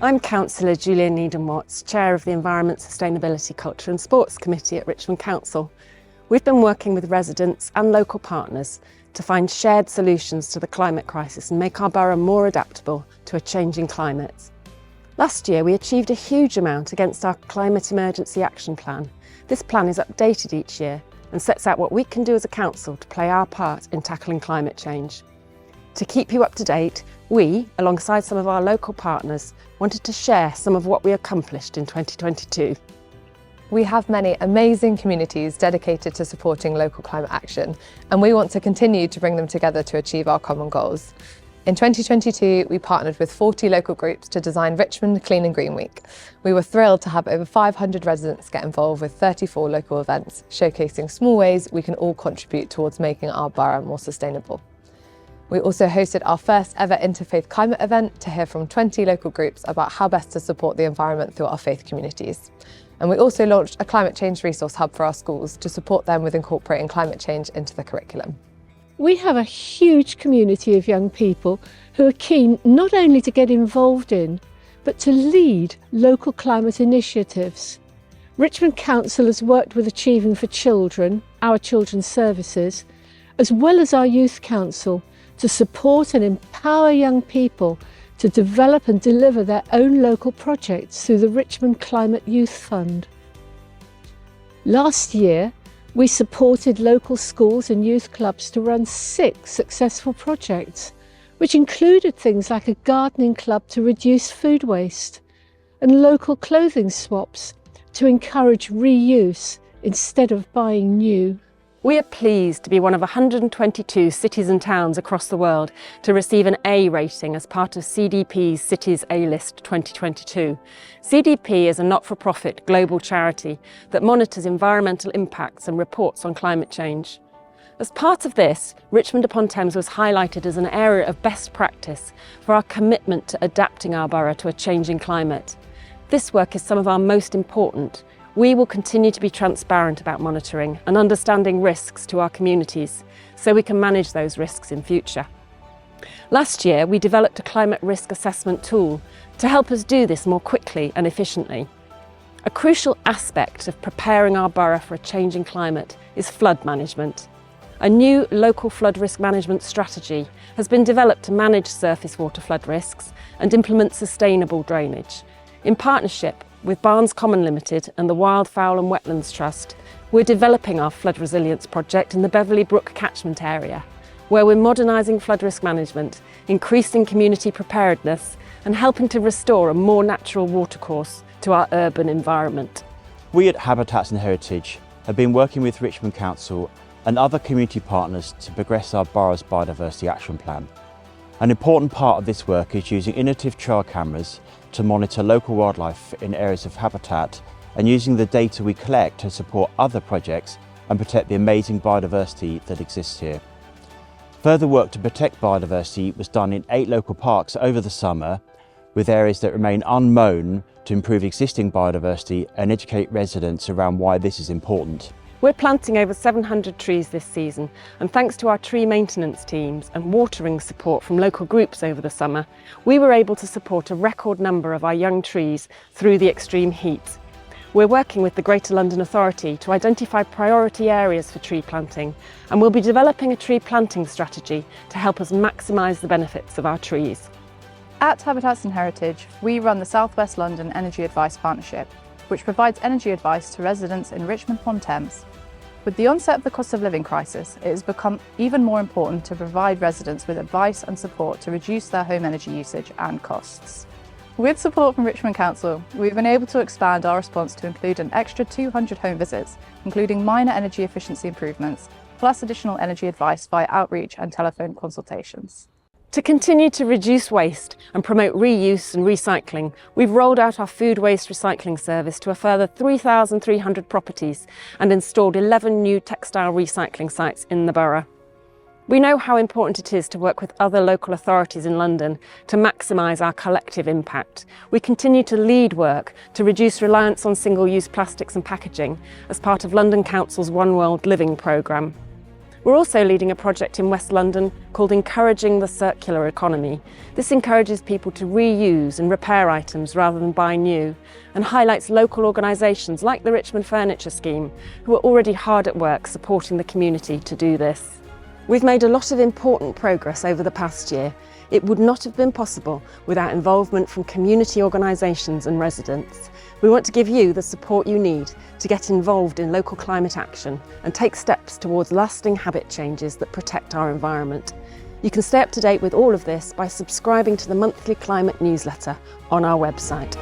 I'm Councillor Julia Needham-Watts, Chair of the Environment, Sustainability, Culture and Sports Committee at Richmond Council. We've been working with residents and local partners to find shared solutions to the climate crisis and make our borough more adaptable to a changing climate. Last year we achieved a huge amount against our Climate Emergency Action Plan. This plan is updated each year and sets out what we can do as a council to play our part in tackling climate change. To keep you up to date, we, alongside some of our local partners, wanted to share some of what we accomplished in 2022. We have many amazing communities dedicated to supporting local climate action, and we want to continue to bring them together to achieve our common goals. In 2022, we partnered with 40 local groups to design Richmond Clean and Green Week. We were thrilled to have over 500 residents get involved with 34 local events, showcasing small ways we can all contribute towards making our borough more sustainable. We also hosted our first ever interfaith climate event to hear from 20 local groups about how best to support the environment through our faith communities. And we also launched a climate change resource hub for our schools to support them with incorporating climate change into the curriculum. We have a huge community of young people who are keen not only to get involved in, but to lead local climate initiatives. Richmond Council has worked with Achieving for Children, our children's services, as well as our Youth Council, to support and empower young people to develop and deliver their own local projects through the Richmond Climate Youth Fund. Last year, we supported local schools and youth clubs to run 6 successful projects, which included things like a gardening club to reduce food waste and local clothing swaps to encourage reuse instead of buying new. We are pleased to be one of 122 cities and towns across the world to receive an A rating as part of CDP's Cities A-List 2022. CDP is a not-for-profit global charity that monitors environmental impacts and reports on climate change. As part of this, Richmond upon Thames was highlighted as an area of best practice for our commitment to adapting our borough to a changing climate. This work is some of our most important. We will continue to be transparent about monitoring and understanding risks to our communities so we can manage those risks in future. Last year, we developed a climate risk assessment tool to help us do this more quickly and efficiently. A crucial aspect of preparing our borough for a changing climate is flood management. A new local flood risk management strategy has been developed to manage surface water flood risks and implement sustainable drainage. In partnership with Barnes Common Limited and the Wildfowl and Wetlands Trust, we're developing our flood resilience project in the Beverley Brook catchment area, where we're modernising flood risk management, increasing community preparedness and helping to restore a more natural watercourse to our urban environment. We at Habitats and Heritage have been working with Richmond Council and other community partners to progress our borough's biodiversity action plan. An important part of this work is using innovative trail cameras to monitor local wildlife in areas of habitat and using the data we collect to support other projects and protect the amazing biodiversity that exists here. Further work to protect biodiversity was done in 8 local parks over the summer, with areas that remain unmown to improve existing biodiversity and educate residents around why this is important. We're planting over 700 trees this season, and thanks to our tree maintenance teams and watering support from local groups over the summer, we were able to support a record number of our young trees through the extreme heat. We're working with the Greater London Authority to identify priority areas for tree planting, and we'll be developing a tree planting strategy to help us maximise the benefits of our trees. At Habitats and Heritage, we run the South West London Energy Advice Partnership, which provides energy advice to residents in Richmond upon Thames. With the onset of the cost of living crisis, it has become even more important to provide residents with advice and support to reduce their home energy usage and costs. With support from Richmond Council, we've been able to expand our response to include an extra 200 home visits, including minor energy efficiency improvements, plus additional energy advice via outreach and telephone consultations. To continue to reduce waste and promote reuse and recycling, we've rolled out our food waste recycling service to a further 3,300 properties and installed 11 new textile recycling sites in the borough. We know how important it is to work with other local authorities in London to maximise our collective impact. We continue to lead work to reduce reliance on single-use plastics and packaging as part of London Council's One World Living programme. We're also leading a project in West London called Encouraging the Circular Economy. This encourages people to reuse and repair items rather than buy new, and highlights local organisations like the Richmond Furniture Scheme, who are already hard at work supporting the community to do this. We've made a lot of important progress over the past year. It would not have been possible without involvement from community organisations and residents. We want to give you the support you need to get involved in local climate action and take steps towards lasting habit changes that protect our environment. You can stay up to date with all of this by subscribing to the monthly climate newsletter on our website.